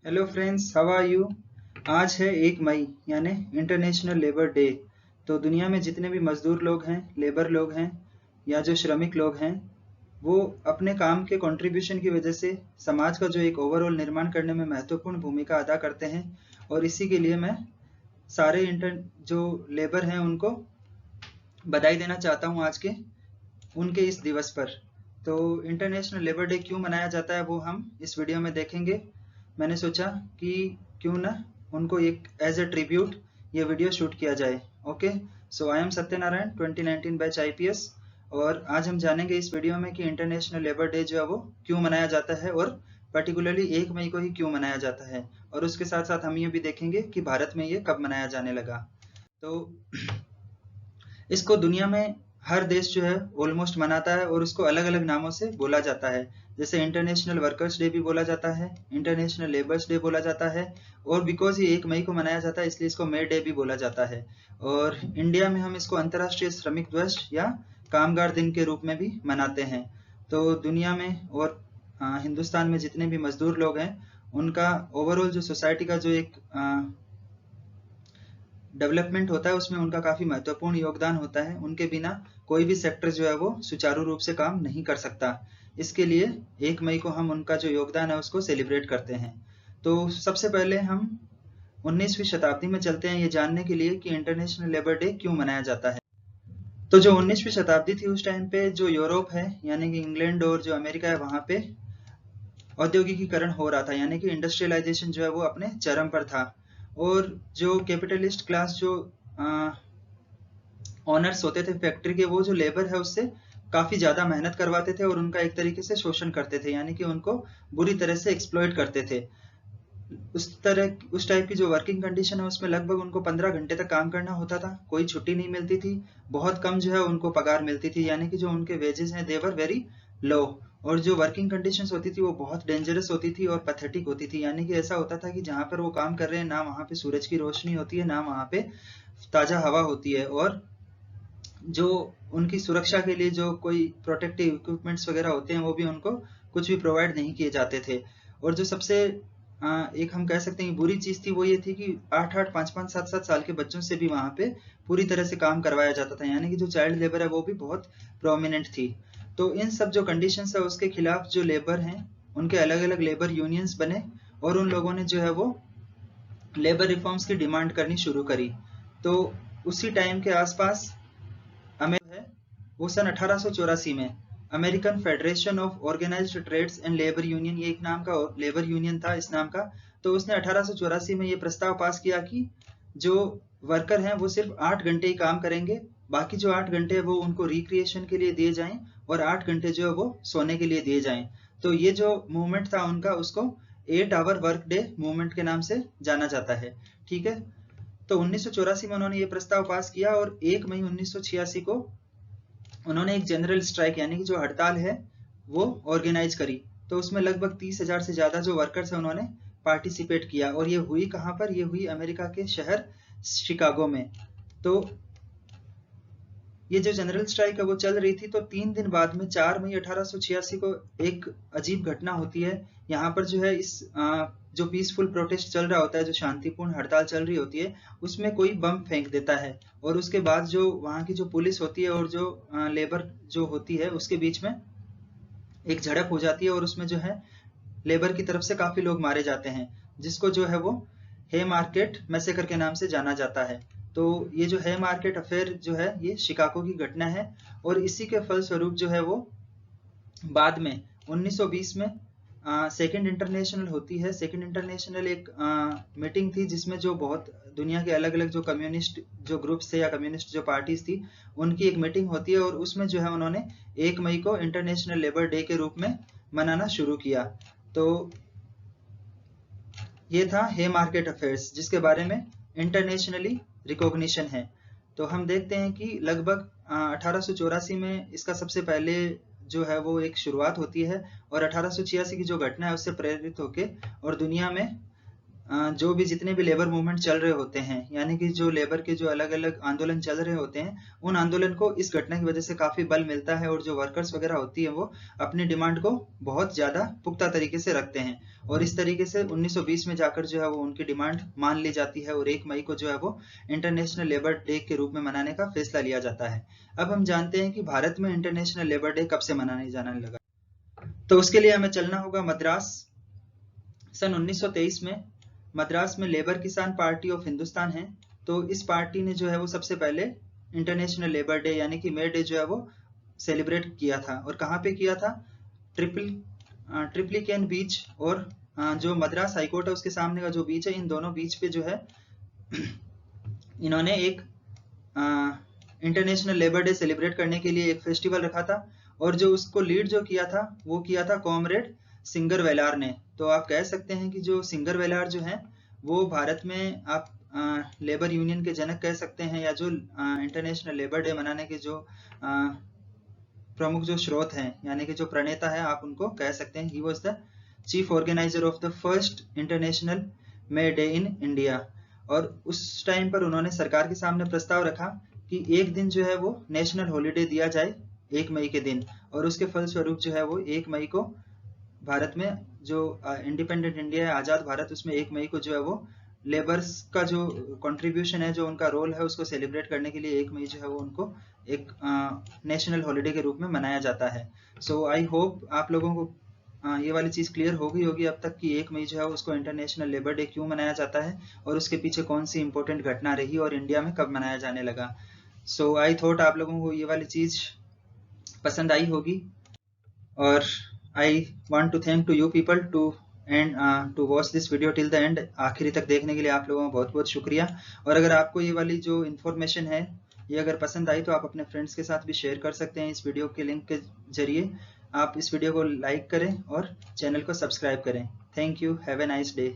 Hello friends, how are you. आज है 1 मई यानी इंटरनेशनल लेबर डे। तो दुनिया में जितने भी मजदूर लोग हैं, लेबर लोग हैं या जो श्रमिक लोग हैं, वो अपने काम के कंट्रीब्यूशन की वजह से समाज का जो एक ओवरऑल निर्माण करने में महत्वपूर्ण भूमिका अदा करते हैं। और इसी के लिए मैं सारे जो लेबर हैं उनको बधाई देना चाहता हूँ आज के उनके इस दिवस पर। तो इंटरनेशनल लेबर डे क्यों मनाया जाता है वो हम इस वीडियो में देखेंगे। मैंने सोचा कि क्यों ना उनको एक एज ए ट्रिब्यूट ये वीडियो शूट किया जाए। Okay, so I am Satyanarayan 2019 batch IPS, और आज हम जानेंगे इस वीडियो में कि इंटरनेशनल लेबर डे जो है वो क्यों मनाया जाता है और पर्टिकुलरली 1 मई को ही क्यों मनाया जाता है। और उसके साथ साथ हम ये भी देखेंगे कि भारत में ये कब मनाया जाने लगा। तो इसको दुनिया में हर देश जो है ऑलमोस्ट मनाता है और उसको अलग अलग नामों से बोला जाता है। जैसे इंटरनेशनल वर्कर्स डे भी बोला जाता है, इंटरनेशनल लेबर्स डे बोला जाता है, और बिकॉज ये 1 मई को मनाया जाता है इसलिए इसको मे डे भी बोला जाता है। और इंडिया में हम इसको अंतर्राष्ट्रीय श्रमिक दिवस या कामगार दिन के रूप में भी मनाते हैं। तो दुनिया में और हिंदुस्तान में जितने भी मजदूर लोग हैं उनका ओवरऑल जो सोसाइटी का जो एक डेवलपमेंट होता है उसमें उनका काफी महत्वपूर्ण योगदान होता है। उनके बिना कोई भी सेक्टर जो है वो सुचारू रूप से काम नहीं कर सकता। इसके लिए 1 मई को हम उनका जो योगदान है उसको सेलिब्रेट करते हैं। तो सबसे पहले हम 19वीं शताब्दी में चलते हैं ये जानने के लिए कि इंटरनेशनल लेबर डे क्यों मनाया जाता है। तो जो 19वीं शताब्दी थी उस टाइम पे जो यूरोप है यानी कि इंग्लैंड और जो अमेरिका है वहां पे औद्योगिकीकरण हो रहा था, यानी कि इंडस्ट्रियलाइजेशन जो है वो अपने चरम पर था। और जो कैपिटलिस्ट क्लास जो ओनर्स होते थे फैक्ट्री के, वो जो लेबर है उससे काफी ज्यादा मेहनत करवाते थे और उनका एक तरीके से शोषण करते थे, यानी कि उनको बुरी तरह से एक्सप्लॉइट करते थे। उस टाइप की जो वर्किंग कंडीशन है उसमें लगभग उनको 15 घंटे तक काम करना होता था, कोई छुट्टी नहीं मिलती थी, बहुत कम जो है उनको पगार मिलती थी, यानी कि जो उनके वेजेस हैं देवर वेरी लो। और जो वर्किंग कंडीशंस होती थी वो बहुत डेंजरस होती थी और पैथेटिक होती थी, यानी कि ऐसा होता था कि जहां पर वो काम कर रहे हैं ना वहां पे सूरज की रोशनी होती है ना वहां पे ताजा हवा होती है, और जो उनकी सुरक्षा के लिए जो कोई प्रोटेक्टिव इक्विपमेंट्स वगैरह होते हैं वो भी उनको कुछ भी प्रोवाइड नहीं किए जाते थे। और जो सबसे एक हम कह सकते हैं बुरी चीज थी वो ये थी कि 8-8, 5-5, 7-7 साल के बच्चों से भी वहां पे पूरी तरह से काम करवाया जाता था, यानी कि जो चाइल्ड लेबर है वो भी बहुत प्रोमिनेंट थी। तो इन सब जो कंडीशंस है उसके खिलाफ जो लेबर हैं उनके अलग अलग लेबर यूनियंस बने और उन लोगों ने जो है वो लेबर रिफॉर्म्स की डिमांड करनी शुरू करी। तो उसी टाइम के आसपास है वो सन 1884 में American Federation of Organized Trades and Labor Union, ये एक नाम का लेबर यूनियन था इस नाम का। तो उसने 1884 में ये प्रस्ताव पास किया कि जो वर्कर हैं वो सिर्फ 8 घंटे ही काम करेंगे, बाकी जो 8 घंटे वो उनको रिक्रिएशन के लिए दिए जाएं और 8 घंटे जो है वो सोने के लिए दिए जाएं। तो ये जो मूवमेंट था उनका उसको 8 आवर वर्क डे मूवमेंट के नाम से जाना जाता है। ठीक है, तो 1984 में उन्होंने ये प्रस्ताव पास किया और 1 मई 1986 को उन्होंने एक जनरल स्ट्राइक यानी कि जो हड़ताल है वो ऑर्गेनाइज करी। तो उसमें लगभग 30,000 से ज्यादा जो वर्कर्स है उन्होंने पार्टिसिपेट किया, और ये हुई कहाँ पर, ये हुई अमेरिका के शहर शिकागो में। तो ये जो जनरल स्ट्राइक है वो चल रही थी। तो 3 दिन बाद में 4 मई 1886 को एक अजीब घटना होती है। यहाँ पर जो है इस जो पीसफुल प्रोटेस्ट चल रहा होता है, जो शांतिपूर्ण हड़ताल चल रही होती है, उसमें कोई बम फेंक देता है और उसके बाद जो वहाँ की जो पुलिस होती है और जो लेबर जो होती है उसके बीच में एक झड़प हो जाती है और उसमें जो है लेबर की तरफ से काफी लोग मारे जाते हैं, जिसको जो है वो हे मार्केट मैसेकर के नाम से जाना जाता है। तो ये जो है मार्केट अफेयर जो है ये शिकागो की घटना है, और इसी के फलस्वरूप जो है वो बाद में 1920 में सेकेंड इंटरनेशनल होती है। सेकेंड इंटरनेशनल एक मीटिंग थी जिसमें जो बहुत दुनिया के अलग अलग जो कम्युनिस्ट जो ग्रुप्स थे या कम्युनिस्ट जो पार्टीज थी उनकी एक मीटिंग होती है, और उसमें जो है उन्होंने 1 मई को इंटरनेशनल लेबर डे के रूप में मनाना शुरू किया। तो ये था हे मार्केट अफेयर्स जिसके बारे में इंटरनेशनली रिकॉग्निशन है। तो हम देखते हैं कि लगभग 1884 में इसका सबसे पहले जो है वो एक शुरुआत होती है, और 1886 की जो घटना है उससे प्रेरित होके और दुनिया में जो भी जितने भी लेबर मूवमेंट चल रहे होते हैं, यानी कि जो लेबर के जो अलग अलग आंदोलन चल रहे होते हैं, उन आंदोलन को इस घटना की वजह से काफी बल मिलता है और जो वर्कर्स वगैरह होती है वो अपनी डिमांड को बहुत ज्यादा पुख्ता तरीके से रखते हैं और इस तरीके से 1920 में जाकर जो है वो उनकी डिमांड मान ली जाती है और 1 मई को जो है वो इंटरनेशनल लेबर डे के रूप में मनाने का फैसला लिया जाता है। अब हम जानते हैं कि भारत में इंटरनेशनल लेबर डे कब से मनाने जाने लगा। तो उसके लिए हमें चलना होगा मद्रास। सन 1923 में मद्रास में लेबर किसान पार्टी ऑफ हिंदुस्तान है, तो इस पार्टी ने जो है वो सबसे पहले इंटरनेशनल लेबर डे यानी कि मे डे जो है वो सेलिब्रेट किया था। और कहाँ पे किया था? ट्रिप्लिकेन बीच और जो मद्रास हाईकोर्ट है उसके सामने का जो बीच है, इन दोनों बीच पे जो है इन्होंने एक इंटरनेशनल लेबर डे सेलिब्रेट करने के लिए एक फेस्टिवल रखा था और जो उसको लीड जो किया था वो किया था कॉमरेड सिंगर वेलार ने। तो आप कह सकते हैं कि जो सिंगर वेलार जो हैं वो भारत में आप लेबर यूनियन के जनक कह सकते हैं, या जो इंटरनेशनल लेबर डे मनाने के जो प्रमुख जो स्रोत हैं यानी कि जो प्रणेता है आप उनको कह सकते हैं। He was the chief organiser of the first international may day in India. और उस टाइम पर उन्होंने सरकार के सामने प्रस्ताव रखा कि एक दिन जो है वो नेशनल हॉलीडे दिया जाए 1 मई के दिन, और उसके फलस्वरूप जो है वो 1 मई को भारत में जो इंडिपेंडेंट इंडिया है, आज़ाद भारत, उसमें 1 मई को जो है वो लेबर्स का जो कंट्रीब्यूशन है, जो उनका रोल है, उसको सेलिब्रेट करने के लिए 1 मई जो है वो उनको एक नेशनल हॉलीडे के रूप में मनाया जाता है। सो आई होप आप लोगों को ये वाली चीज़ क्लियर हो गई होगी अब तक कि 1 मई जो है उसको इंटरनेशनल लेबर डे क्यों मनाया जाता है और उसके पीछे कौन सी इंपॉर्टेंट घटना रही और इंडिया में कब मनाया जाने लगा। सो आई थॉट आप लोगों को ये वाली चीज़ पसंद आई होगी और I want to thank to you people to watch this video till the end. आखिरी तक देखने के लिए आप लोगों का बहुत बहुत शुक्रिया। और अगर आपको ये वाली जो इन्फॉर्मेशन है ये अगर पसंद आई तो आप अपने फ्रेंड्स के साथ भी शेयर कर सकते हैं। इस वीडियो के लिंक के जरिए आप इस वीडियो को लाइक करें और चैनल को सब्सक्राइब करें। Thank you, have a nice day.